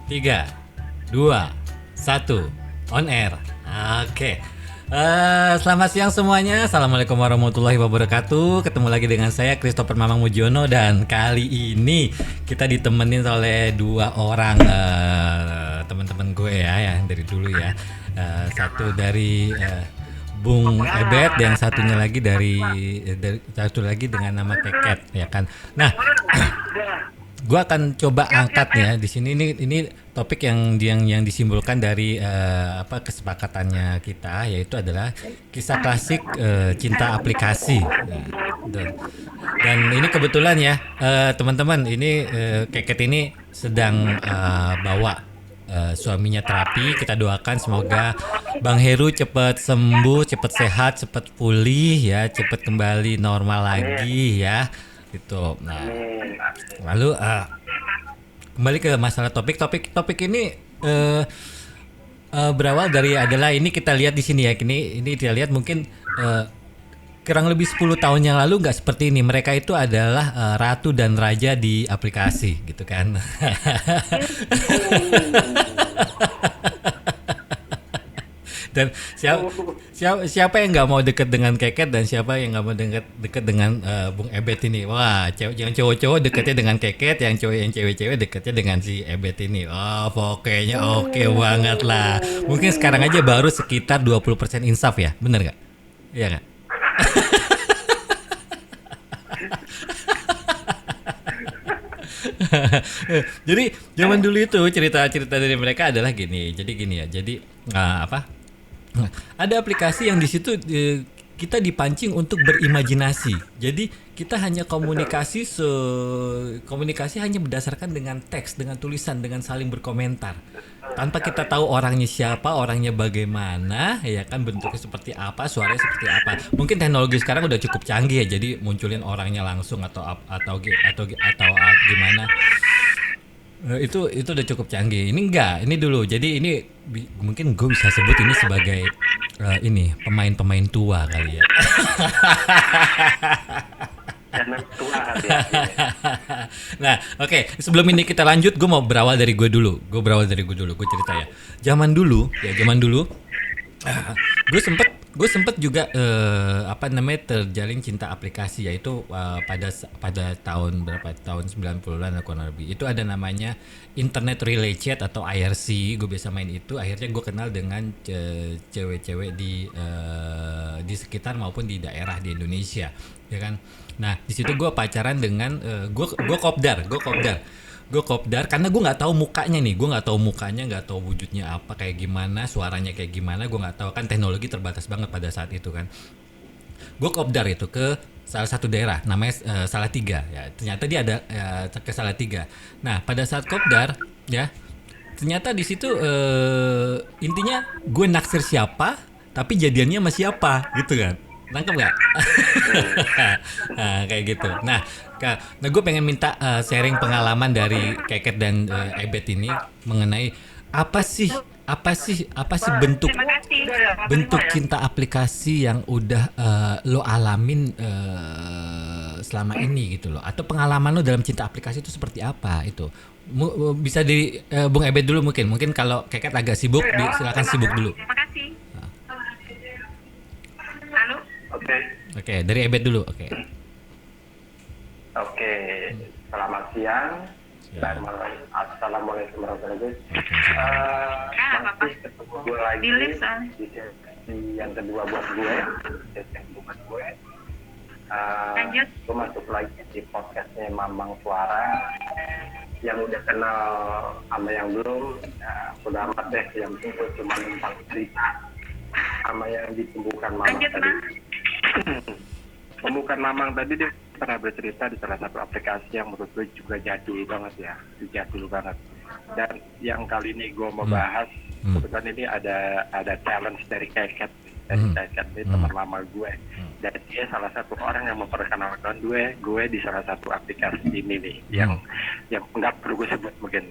3, 2, 1, on air. Oke. Selamat siang semuanya. Assalamualaikum warahmatullahi wabarakatuh. Ketemu lagi dengan saya Christopher Mamang Mujiono, dan kali ini kita ditemenin oleh dua orang teman-teman gue ya, yang dari dulu ya. Satu dari Bung Ebet, yang satunya lagi dari satu lagi dengan nama Keket ya kan. Nah, gue akan coba angkat ya di sini, ini topik yang disimbolkan dari kesepakatannya kita, yaitu adalah kisah klasik cinta aplikasi. Nah, dan ini kebetulan ya teman-teman, ini Keket ini sedang bawa suaminya terapi. Kita doakan semoga Bang Heru cepat sembuh, cepat sehat, cepat pulih ya, cepat kembali normal lagi ya gitu. Nah, lalu kembali ke masalah topik ini berawal dari adalah ini, kita lihat di sini ya, ini kita lihat mungkin kurang lebih 10 tahun yang lalu nggak seperti ini. Mereka itu adalah ratu dan raja di aplikasi gitu kan. Dan siapa yang nggak mau deket dengan Keket, dan siapa yang nggak mau deket dengan Bung Ebet ini. Wah, yang cowok-cowok deketnya dengan Keket, yang cewek-cewek deketnya dengan si Ebet ini. Oh, pokoknya oke banget lah. Mungkin sekarang aja baru sekitar 20% insaf ya, bener nggak? Iya nggak? Jadi zaman dulu itu cerita-cerita dari mereka adalah gini. Jadi gini ya. Jadi ada aplikasi yang di situ kita dipancing untuk berimajinasi. Jadi kita hanya komunikasi hanya berdasarkan dengan teks, dengan tulisan, dengan saling berkomentar. Tanpa kita tahu orangnya siapa, orangnya bagaimana, ya kan, bentuknya seperti apa, suaranya seperti apa. Mungkin teknologi sekarang udah cukup canggih ya, jadi munculin orangnya langsung atau gimana. Itu udah cukup canggih. Ini enggak, ini dulu. Jadi ini mungkin gue bisa sebut ini sebagai ini pemain-pemain tua kali ya. Nah, oke. Sebelum ini kita lanjut, gue mau berawal dari gue dulu. Gue cerita ya. Zaman dulu, gue sempet juga terjalin cinta aplikasi, yaitu pada tahun berapa, tahun 90-an kurang lebih. Itu ada namanya Internet Relay Chat atau IRC. Gue biasa main itu. Akhirnya gue kenal dengan cewek-cewek di sekitar maupun di daerah di Indonesia, ya kan. Nah, di situ gue pacaran dengan gue kopdar karena gue nggak tahu mukanya nih, nggak tahu wujudnya apa, kayak gimana, suaranya kayak gimana, gue nggak tahu kan, teknologi terbatas banget pada saat itu kan. Gue kopdar itu ke salah satu daerah namanya Salatiga ya, ternyata dia ada ke Salatiga. Nah, pada saat kopdar ya, ternyata di situ intinya gue naksir siapa tapi jadiannya sama siapa gitu kan. Nangkep nggak? Nah, kayak gitu. Nah, gue pengen minta sharing pengalaman dari Keket dan Ebet ini mengenai apa sih bentuk cinta aplikasi yang udah lo alamin selama ini gitu loh, atau pengalaman lo dalam cinta aplikasi itu seperti apa itu. Bisa di Bung Ebet dulu mungkin kalau Keket agak sibuk, silakan sibuk dulu. Terima kasih. Halo. Oke, dari Ebet dulu. Oke. Selamat siang. Assalamualaikum warahmatullahi wabarakatuh. Masih ketemu gue lagi di sesi yang kedua buat gue. Gue masuk lagi di podcastnya Mamang Suara. Yang udah kenal sama yang belum, udah amat deh. Yang penting gue cuma numpang cerita sama yang ditumbuhkan Mamang tadi. Pembukaan Mamang tadi dia pernah bercerita di salah satu aplikasi yang menurut gue juga jadul banget ya, Dan yang kali ini gue mau bahas, kebetulan ini ada challenge dari Keket. Keket ini teman lama gue, dan dia salah satu orang yang memperkenalkan gue di salah satu aplikasi ini nih, yang nggak perlu gue sebut mungkin.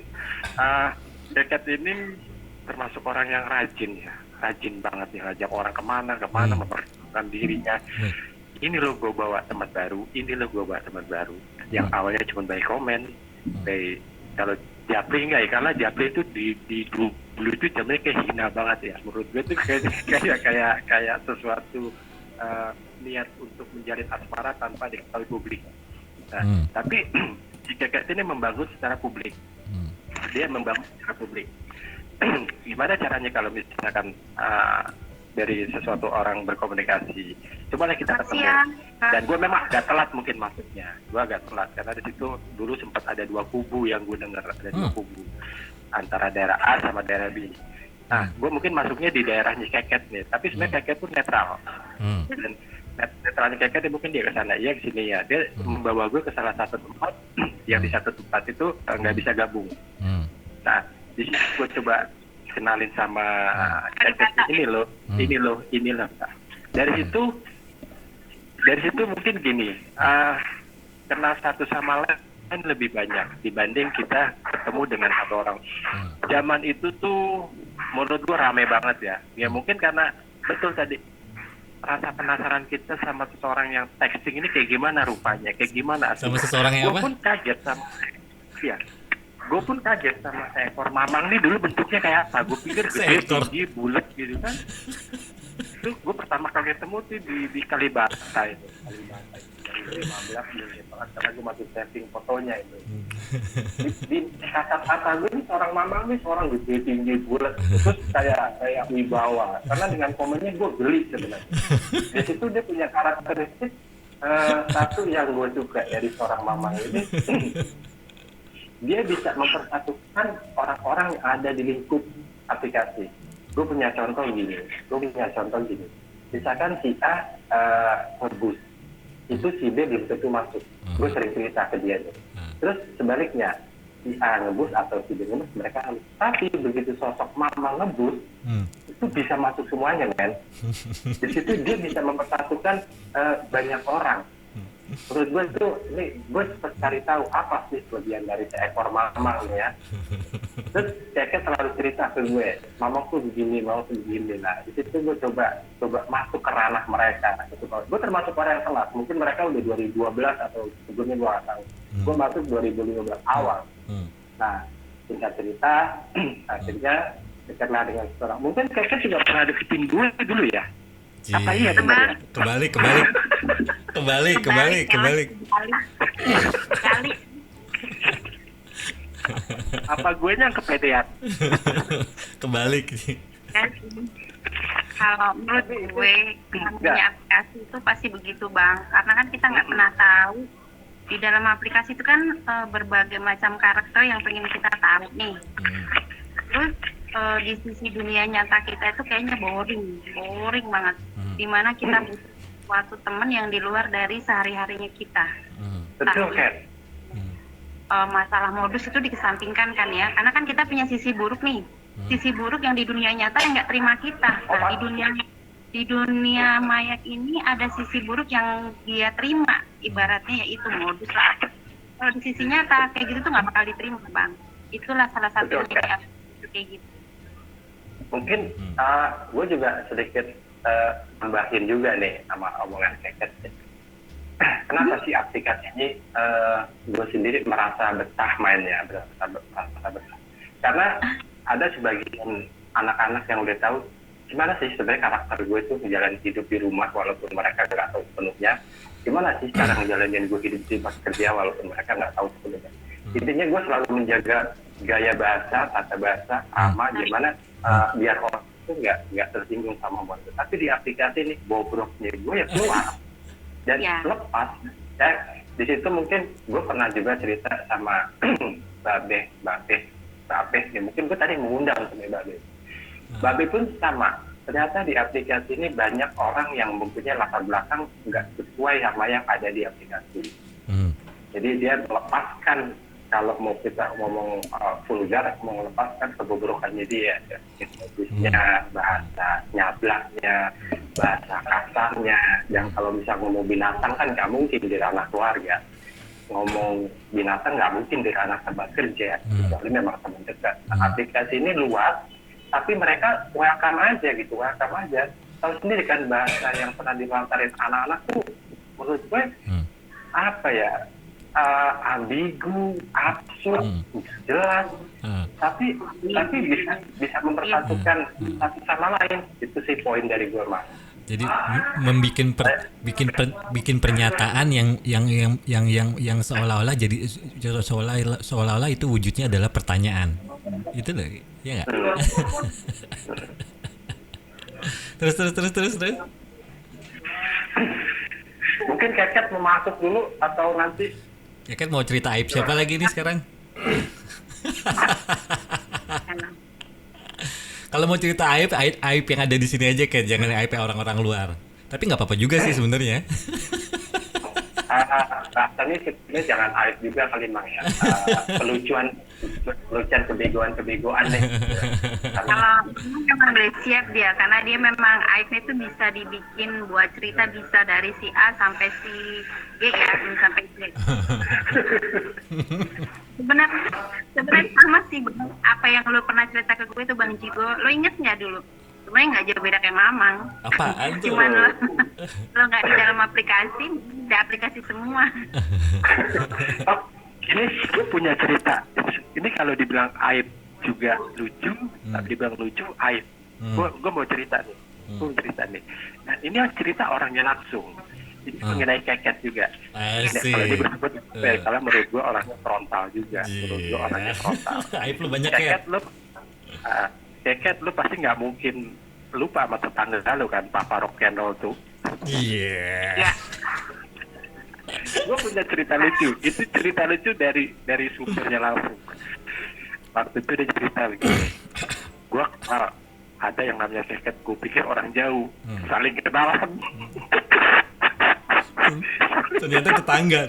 Keket ini termasuk orang yang rajin banget nih, ngajak orang kemana memperkenalkan dirinya. Ini lo gue bawa teman baru, Yang awalnya cuma by komen, by Kalau Japri enggak ya, karena Japri itu di dulu itu jamnya kayak hina banget ya. Menurut gue tuh kayak sesuatu niat untuk menjalin asmara tanpa diketahui publik. Nah, tapi si Keket ini membangun secara publik. Dia membangun secara publik. Gimana caranya kalau misalkan dari sesuatu orang berkomunikasi, cobalah kita ketemu. Dan gue memang agak telat mungkin masuknya. Gue agak telat karena di situ dulu sempat ada dua kubu yang gue dengar, ada dua kubu antara daerah A sama daerah B. Nah, gue mungkin masuknya di daerahnya Keket nih, tapi sebenarnya Keket pun netral. Dan netralnya Keket mungkin dia ke sana, iya ke sini ya. Dia membawa gue ke salah satu tempat yang di satu tempat itu nggak bisa gabung. Nah, di situ gue coba kenalin sama Keket, ini loh. Dari situ mungkin gini, kenal satu sama lain lebih banyak dibanding kita ketemu dengan satu orang. Zaman itu tuh menurut gue rame banget ya. Ya mungkin karena betul tadi rasa penasaran kita sama seseorang yang texting ini kayak gimana rupanya, kayak gimana. Sama seseorang yang apa? Gue pun kaget sama seekor mamang nih, dulu bentuknya kayak apa? Gue pikir gede, tinggi, bulat gitu kan. Itu gue pertama kali ketemu tuh di Kalibata itu. Kalibata itu dari 15 gitu banget, karena gue masih setting fotonya itu. Di kata-kata gue nih seorang mamang nih, seorang gede, tinggi, bulat, terus kayak wibawa. Karena dengan komennya gue geli sebenarnya. Di situ dia punya karakteristik satu yang gue suka dari seorang mamang ini. Dia bisa mempersatukan orang-orang yang ada di lingkup aplikasi. Gue punya contoh gini. Misalkan si A ngebus, itu si B belum tentu masuk. Gue sering cerita ke dia. Terus sebaliknya, si A ngebus atau si B ngebus, mereka harus. Tapi begitu sosok mama ngebus, itu bisa masuk semuanya, kan? Di situ dia bisa mempersatukan banyak orang. Menurut gue tuh, ini gue sempat cari tahu apa sih kelebihan dari seekor mamang ya. Terus Keket selalu cerita ke gue, mamang tuh begini. Nah, di situ gue coba masuk ke ranah mereka. Gue termasuk orang yang telat, mungkin mereka udah 2012 atau sebelumnya gue nggak tahu. Gue masuk 2015 awal. Nah, singkat cerita, akhirnya dekatlah dengan seorang. Mungkin Keket juga pernah deketin gue dulu ya. Apa iya benar ya? Kembali. Apa gue yang kepedean? Kebalik. Kalau menurut gue namanya aplikasi itu pasti begitu, Bang. Karena kan kita nggak pernah tahu di dalam aplikasi itu kan berbagai macam karakter yang pengen kita tahu nih. Terus di sisi dunia nyata kita itu kayaknya boring banget. Dimana kita butuh suatu teman yang di luar dari sehari-harinya kita. Betul, Kat. Masalah modus itu dikesampingkan kan ya, karena kan kita punya sisi buruk nih. Sisi buruk yang di dunia nyata yang nggak terima kita. Nah, di dunia maya ini ada sisi buruk yang dia terima, ibaratnya yaitu modus lah. Kalau di sisi nyata kayak gitu tuh nggak bakal diterima, Bang. Itulah salah satu kayak gitu. Mungkin gue juga sedikit tambahin juga nih sama omongan Keket. Kenapa sih aplikasi ini gue sendiri merasa betah mainnya, merasa betah? Karena ada sebagian anak-anak yang udah tahu gimana sih sebenarnya karakter gue itu menjalani hidup di rumah walaupun mereka nggak tahu sepenuhnya. Gimana sih cara ngejalanin gue hidup di tempat kerja walaupun mereka nggak tahu sepenuhnya. Intinya gue selalu menjaga gaya bahasa, tata bahasa, sama gimana biar orang itu nggak tersinggung sama gue. Tapi di aplikasi ini bobroknya gue ya keluar dan lepas. Ya, di situ mungkin gue pernah juga cerita sama Babe. Ya, mungkin gue tadi mengundang sama Babe. Babe pun sama. Ternyata di aplikasi ini banyak orang yang mempunyai latar belakang nggak sesuai sama yang ada di aplikasi. Jadi dia melepaskan, kalau mau kita ngomong vulgar, mau melepaskan kebobrokannya dia, modusnya, bahasa nyablaknya, bahasa kasarnya. Yang kalau bisa ngomong binatang kan nggak mungkin di ranah keluarga, ngomong binatang nggak mungkin di ranah tempat kerja, kecuali memang teman dekat. Aplikasi ini luas, tapi mereka welcome aja. Tahu sendiri kan bahasa yang pernah dilontarin anak-anak tuh, menurut gue apa ya? ambigu, absurd, nggak jelas, tapi bisa mempersatukan satu sama lain. Itu sih poin dari gue, Mas. Jadi bikin pernyataan yang seolah-olah jadi seolah-olah itu wujudnya adalah pertanyaan. Itu loh, ya nggak? terus. Mungkin Keket mau masuk dulu atau nanti? Keket mau cerita aib siapa lagi nih sekarang? Kalau mau cerita aib yang ada di sini aja, Ket, jangan aib orang-orang luar. Tapi nggak apa-apa juga sih sebenarnya. Rasanya sebenarnya jangan aib juga kali, Mang, ya. Pelucuan kebegoan deh. Kalau memang udah siap dia, karena dia memang aibnya itu bisa dibikin buat cerita, bisa dari si A sampai si G ya, sampai Z. Sebenarnya sama sih, Bang. Apa yang lo pernah cerita ke gue itu, Bang Jigo, lo inget nggak dulu? Sebenarnya nggak jauh beda kayak Mamang. Apaan tuh? Cuman lo nggak di dalam aplikasi, di aplikasi semua. Oh, ini gue punya cerita. Ini kalau dibilang aib juga lucu, tapi dibilang lucu aib. Gue mau cerita nih. Nah, ini yang cerita orangnya langsung. Ini mengenai Keket juga. Kalau dia bersebut, kalau menurut gue orangnya frontal juga. Menurut gue orangnya frontal. Aib lu banyak, Keket lu pasti nggak mungkin lupa sama tetangga lu kan, Papa Rock and Roll tuh. Iya. Gue punya cerita lucu. Itu cerita lucu dari sumbernya langsung. Waktu itu dia cerita begini. Gue ada yang namanya Keket. Gue pikir orang jauh, saling kenalan. Ternyata tetangga.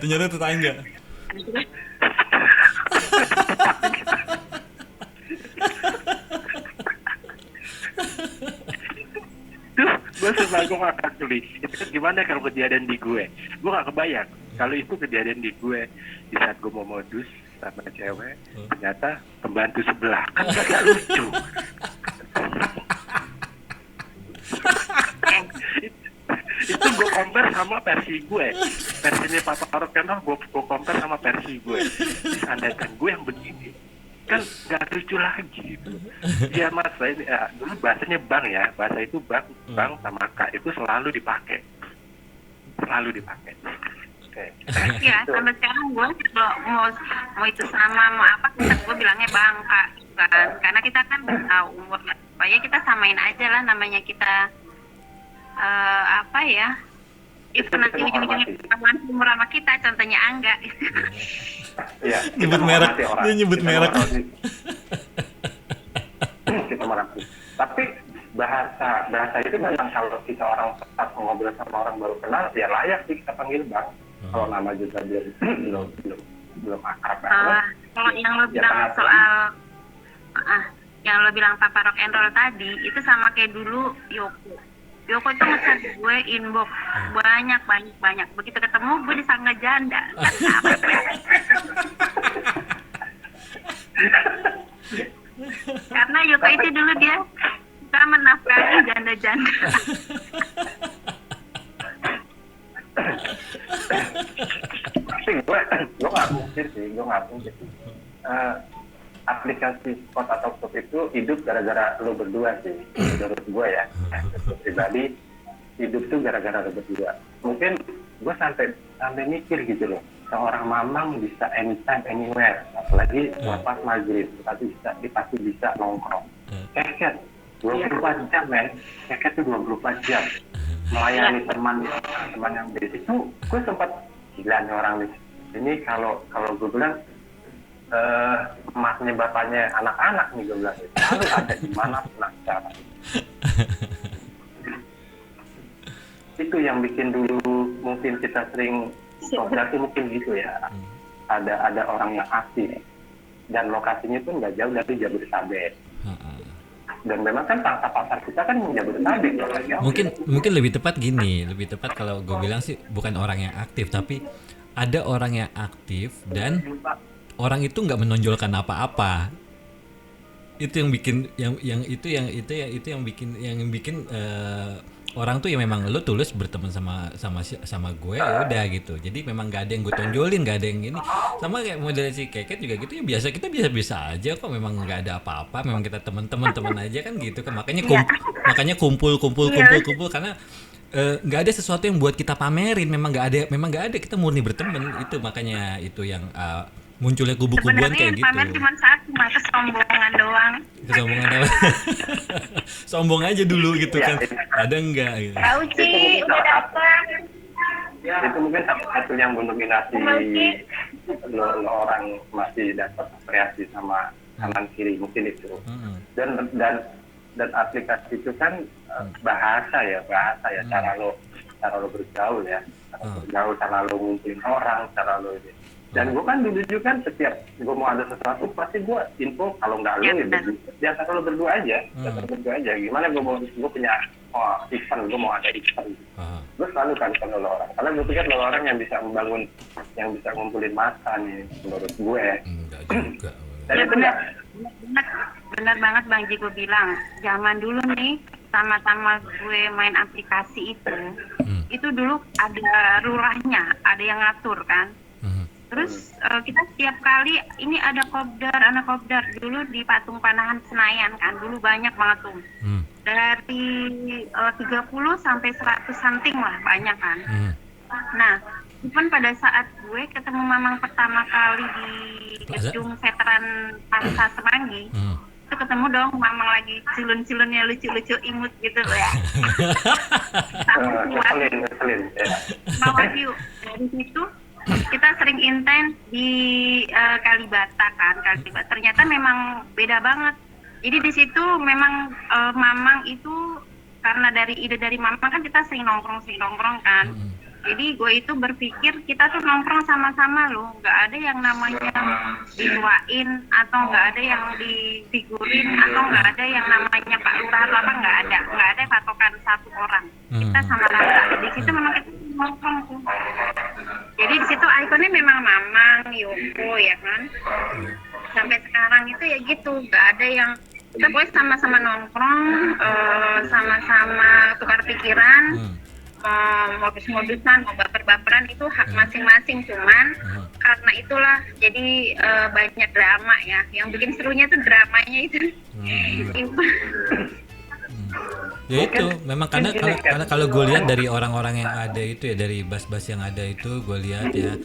Gue sebagai ngakak tulis. Itu kan gimana kalau kejadian di gue? Gue gak kebayang. Kalau itu kejadian di gue, di saat gue mau modus sama cewek, ternyata pembantu sebelah. Kan gak lucu. Itu gue compare sama versi gue. Versinya Papa Rock'n'Roll gue compare sama versi gue. Andaikan gue yang begini, kan gak lucu lagi. Ya Mas, dulu bahasanya bang ya. Bahasa itu bang sama kak itu selalu dipakai. Okay. Ya, sampai sekarang gue kalau mau itu sama mau apa, gue bilangnya bang kak kan, karena kita kan tahu umurnya, supaya kita samain aja lah, namanya kita apa ya, itu nanti ujung-ujungnya ketahuan umur sama kita, contohnya Angga. Iya. Nyebut merek, dia nyebut merek. Kita merangkul. Tapi bahasa itu memang kalau kita orang tetap ngobrol sama orang baru kenal, ya layak sih kita panggil bang. Kalau nama juga dia belum akrab banget. Kalau yang lo bilang soal yang lo bilang Papa Rock and Roll tadi, itu sama kayak dulu Yoko itu ngechat gue inbox banyak. Begitu ketemu gue disangka janda. Karena Yoko itu dulu dia suka menafkahi janda-janda. Tapi gue nggak mungkin sih. Aplikasi Spot atau Stop itu hidup gara-gara lo berdua sih, menurut gue ya. Pribadi hidup tuh gara-gara lo berdua. Mungkin gue sampai mikir gitu loh, seorang Mamang bisa anytime anywhere, apalagi lepas maghrib pasti bisa nongkrong. Keket 24 jam men, Keket tuh 24 jam melayani teman yang beda. Itu gue sempat gila nih orang nih. Ini kalau gue bilang emasnya bapaknya anak-anak nih, gue bilang selalu ada di mana pun acara. Itu yang bikin dulu mungkin kita sering berarti mungkin gitu ya, ada orang yang aktif dan lokasinya pun nggak jauh dari Jabodetabek. Dan memang kan pangsa pasar kita kan Jabodetabek ya. Mungkin lebih tepat kalau gue bilang sih bukan orang yang aktif, tapi ada orang yang aktif dan orang itu nggak menonjolkan apa-apa. Itu yang bikin yang bikin orang tuh ya memang lo tulus berteman sama gue ya udah gitu. Jadi memang gak ada yang gue tonjolin, gak ada yang ini. Sama kayak model si Keket juga gitu ya, biasa, kita biasa-biasa aja kok, memang gak ada apa-apa, memang kita teman aja kan gitu kan. Makanya kumpul karena nggak ada sesuatu yang buat kita pamerin, memang nggak ada, kita murni berteman. Itu makanya itu yang munculnya kubu-kubuan kayak gitu. Sebenarnya pamer cuma satu, kesombongan doang. Sombong aja dulu gitu kan, ada nggak gitu. Kak Uci udah datang. Itu mungkin salah satu yang mendominasi lo orang masih dapat kreasi sama kanan kiri, mungkin itu. Dan aplikasi itu kan bahasa ya cara lo bergaul ya, cara lo ngumpulin orang, cara lo ini. Dan gue kan dulu juga kan setiap gue mau ada sesuatu pasti gue info, kalau nggak lo ya biasa lo berdua aja, gimana gue punya event, gue mau ada event, gue selalu kan lo orang, karena gue pikir lo orang yang bisa membangun, yang bisa ngumpulin massa nih menurut gue. Enggak juga. Ya benar banget Bang Jiko bilang, zaman dulu nih sama-sama gue main aplikasi itu dulu ada lurahnya, ada yang ngatur kan. Terus kita setiap kali ini ada anak kopdar dulu di Patung Panahan Senayan kan, dulu banyak banget tuh. Dari 30 sampai 100 something lah, banyak kan. Nah, even pada saat gue ketemu Mamang pertama kali di gedung veteran Pasar Semanggi, itu ketemu dong Mamang lagi culun-culunnya lucu-lucu imut gitu ya. Ngeselin. Bawa view dari situ. Kita sering intens di Kalibata kan, ternyata memang beda banget. Jadi di situ memang Mamang itu karena dari ide dari Mamang kan kita sering nongkrong kan. Jadi gue itu berpikir kita tuh nongkrong sama-sama loh, nggak ada yang namanya diduain atau nggak ada yang difigurin atau nggak ada yang namanya Pak Lurah apa, nggak ada patokan satu orang. Kita sama rata. Di situ memang kita nongkrong tuh. Jadi di situ ikonnya memang Mamang, Yoko ya kan. Sampai sekarang itu ya gitu, nggak ada yang, kita boleh sama-sama nongkrong, sama-sama tukar pikiran. Modus-modusan, mau baper-baperan itu hak masing-masing, cuman karena itulah jadi banyak drama ya, yang bikin serunya tuh dramanya itu. Ya itu memang karena kalau gue lihat dari orang-orang yang ada itu ya, dari bas-bas yang ada itu gue lihat ya,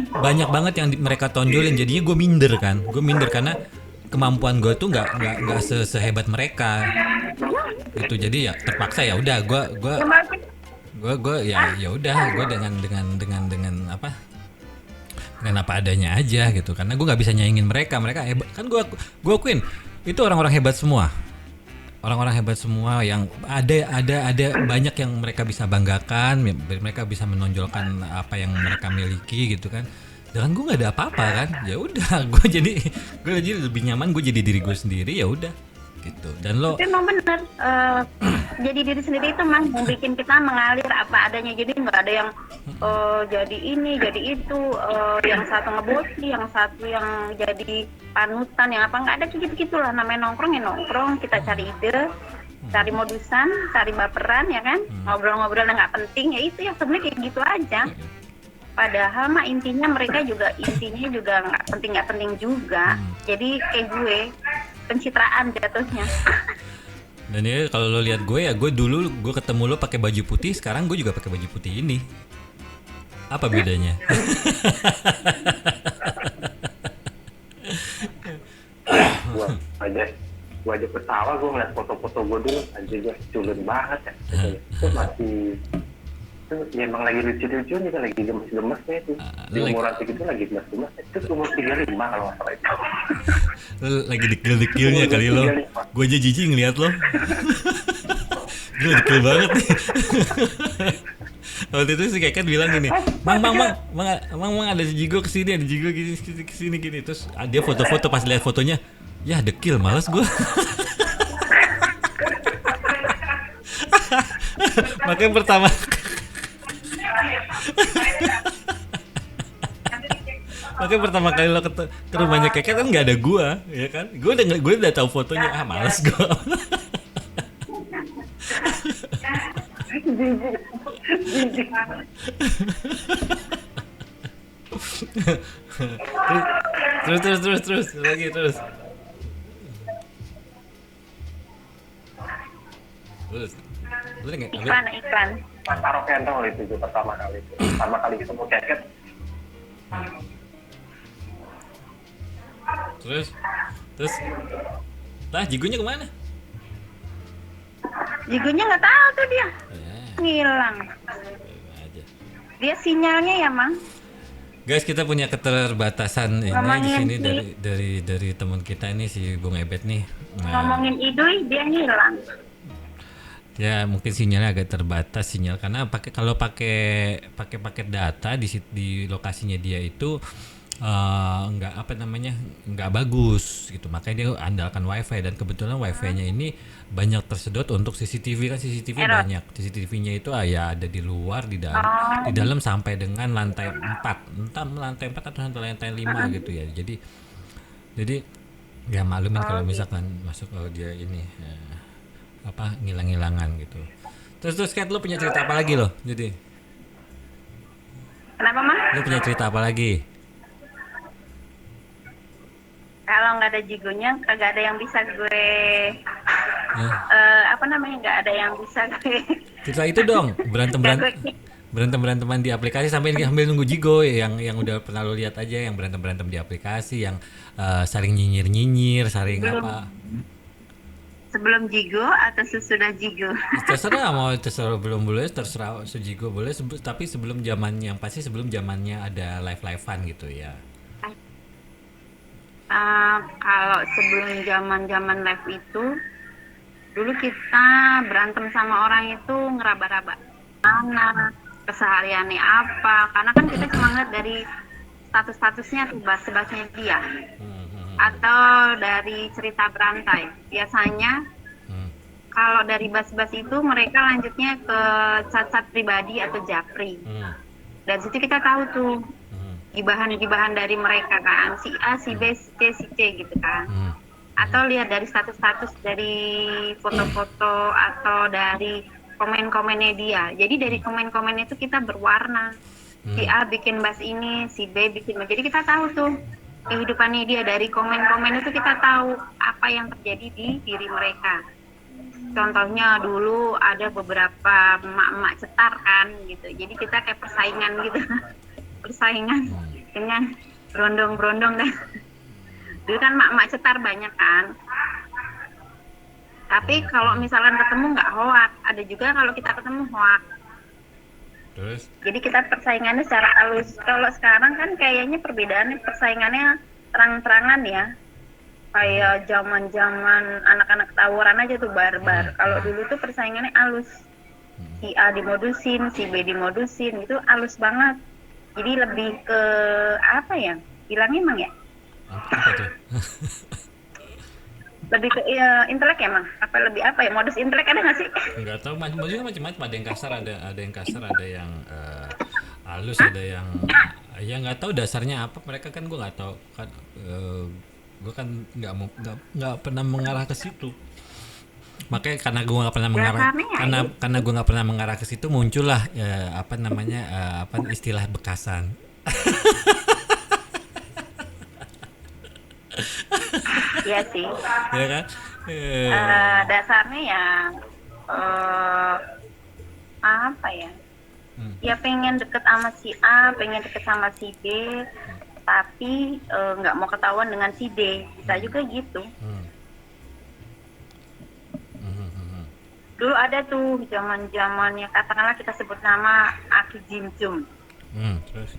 banyak banget yang mereka tonjolin, jadinya gue minder karena kemampuan gue tuh nggak sehebat mereka itu. Jadi ya terpaksa ya udah gue ya udah gue dengan apa adanya aja gitu, karena gue nggak bisa nyaingin mereka hebat kan. Gue akuin itu orang-orang hebat semua yang ada banyak yang mereka bisa banggakan, mereka bisa menonjolkan apa yang mereka miliki gitu kan. Dan gue nggak ada apa-apa kan, ya udah gue jadi lebih nyaman, gue jadi diri gue sendiri ya udah gitu. Dan lo itu emang bener, jadi diri sendiri itu mah yang bikin kita mengalir apa adanya, jadi nggak ada yang jadi ini jadi itu, yang satu ngebosi, yang satu yang jadi panutan, yang apa, nggak ada kayak gitu-gitulah. Namanya nongkrong ya nongkrong, kita cari ide, cari modusan, cari baperan ya kan, ngobrol-ngobrol yang nggak penting, ya itu ya sebenarnya kayak gitu aja. Padahal mah intinya nggak penting juga. Jadi kayak gue pencitraan jatuhnya. Dan ya kalau lo lihat gue ya, gue dulu ketemu lo pakai baju putih, sekarang gue juga pakai baju putih ini. Apa bedanya? Gue aja ketawa, gue ngeliat foto-foto gue dulu, anjir gue culun banget ya. Itu masih itu ya, emang lagi lucu-lucunya kan, lagi gemes-gemesnya itu. Di umuran segitu lagi gemes-gemes. Itu umur 35 kalau nggak salah itu. Lo lagi dekil-dekilnya kali lo. Gue aja jijik ngeliat lo. Gue dekil banget nih. Waktu itu si Keket bilang gini, Mang ada si Jigo kesini, ada Jigo kesini gini. Terus dia foto-foto, pas lihat fotonya, ya dekil, males gue. Makanya pertama kali lo ke rumahnya Keket kan nggak ada gua, ya kan? Gue udah tahu fotonya, males gua. Terus lagi terus. Terus. Lu nggak? Iklan. Pas rock and roll itu juga pertama kali ketemu Keket. Terus. Lah, Jigunya kemana? Jigunya nggak tahu tuh dia. Ya, Ngilang. aja. Dia sinyalnya ya, Mang. Guys, kita punya keterbatasan ini di Ngomongin sini si- dari teman kita ini si Bung Ebet nih. Ngomongin Idui, dia ngilang. Ya mungkin sinyalnya agak terbatas sinyal karena kalau pakai paket data di lokasinya dia itu nggak bagus gitu, makanya dia andalkan wifi dan kebetulan wifi-nya ini banyak tersedot untuk CCTV kan. CCTV Error. banyak, CCTV-nya itu ya ada di luar, di dalam sampai dengan lantai 4, entah lantai 4 atau lantai 5 gitu ya. Jadi ya maklumin kalau misalkan masuk dia ini ngilang-ngilangan gitu. Terus Kat, lo punya cerita apa lagi lo? Jadi Kenapa, Mang? lo punya cerita apa lagi? Kalau nggak ada Jigunya, kagak ada yang bisa gue nggak ada yang bisa gue Cerita itu dong, beranteman di aplikasi sambil nunggu Jigo yang udah pernah lo lihat aja, yang berantem di aplikasi, yang saling nyinyir, saling apa? Sebelum Jigo atau sesudah Jigo? Terserah belum boleh, terserah sejigo boleh, tapi sebelum zamannya ada live-livean gitu ya. Kalau sebelum zaman live itu, dulu kita berantem sama orang itu ngeraba-raba mana kesehariannya apa, karena kan kita cuma ngeliat dari statusnya tuh, bahas-bahasnya dia atau dari cerita berantai. Biasanya kalau dari bas-bas itu mereka lanjutnya ke chat-chat pribadi atau japri. Dan situ kita tahu tuh gibahan dari mereka kan, si A, si B, si C, si C gitu kan. Atau lihat dari status-status, dari foto-foto atau dari komen-komennya dia. Jadi dari komen-komen itu kita berwarna. Si A bikin bas ini, si B bikin bas. Jadi kita tahu tuh kehidupannya dia. Dari komen-komen itu kita tahu apa yang terjadi di diri mereka. Contohnya dulu ada beberapa emak-emak cetar kan gitu. Jadi kita kayak persaingan gitu. Persaingan dengan berondong-berondong kan. Dulu kan emak-emak cetar banyak kan. Tapi kalau misalkan ketemu nggak hoak. Ada juga kalau kita ketemu hoak. Terus? Jadi kita persaingannya secara halus. Kalau sekarang kan kayaknya perbedaannya persaingannya terang-terangan ya. Kayak zaman-zaman anak-anak tawuran aja tuh barbar. Kalau dulu tuh persaingannya halus. Si A dimodusin, si B dimodusin, itu halus banget. Jadi lebih ke apa ya? Bilangnya emang ya? Apa tuh? Lebih ke intelek ya, Mang? Apa lebih apa ya? Modus intelek ada nggak sih? Enggak tahu, macam-macam, ada yang kasar, ada yang kasar, ada yang halus, ada yang ya nggak tahu dasarnya apa. Mereka kan gue nggak tahu kan, gue kan nggak pernah mengarah ke situ. Makanya karena gue nggak pernah mengarah, karena gue nggak pernah mengarah ke situ, muncullah istilah bekasan. Iya sih. Ya kan? Dasarnya ya apa ya? Ya pengen deket sama si A, pengen deket sama si B, tapi nggak mau ketahuan dengan si D. Bisa juga gitu. Dulu ada tuh zaman-zamannya, katakanlah kita sebut nama Aki Jim Jum. Terus?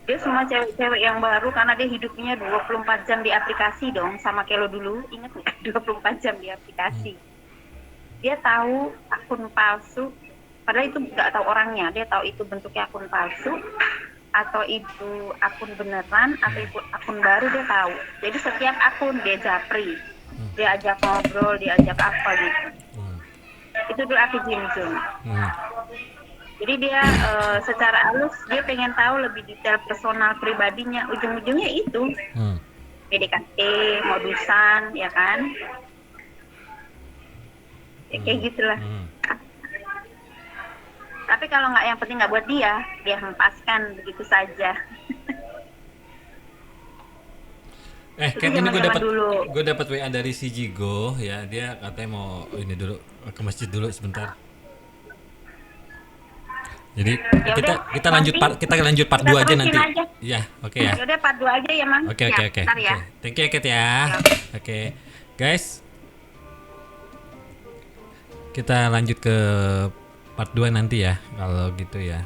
Dia semua cewek-cewek yang baru, karena dia hidupnya 24 jam di aplikasi dong, sama Kelo dulu, inget nggak? 24 jam di aplikasi. Dia tahu akun palsu, padahal itu nggak tahu orangnya, dia tahu itu bentuknya akun palsu, atau itu akun beneran, atau itu akun baru, dia tahu. Jadi setiap akun dia japri, dia ajak ngobrol, dia ajak apa gitu. Itu dulu Aki Jim Jum. Jadi dia secara halus dia pengen tahu lebih detail personal pribadinya. Ujung-ujungnya itu PDKT, modusan, ya kan? kayak gitulah. Tapi kalau nggak, yang penting nggak buat dia hempaskan begitu saja. Ken, ini Zaman-zaman gue dapat WA dari si Jigo ya, dia katanya mau ini dulu ke masjid dulu sebentar. Jadi kita lanjut part 2 aja nanti. Iya, oke ya. Yaudah part 2 aja ya, Mang. Oke. Ntar ya. Thank you ya, Kat ya. Oke. Guys, kita lanjut ke part 2 nanti ya, kalau gitu ya.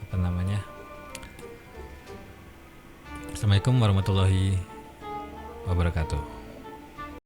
Apa namanya? Assalamualaikum warahmatullahi wabarakatuh.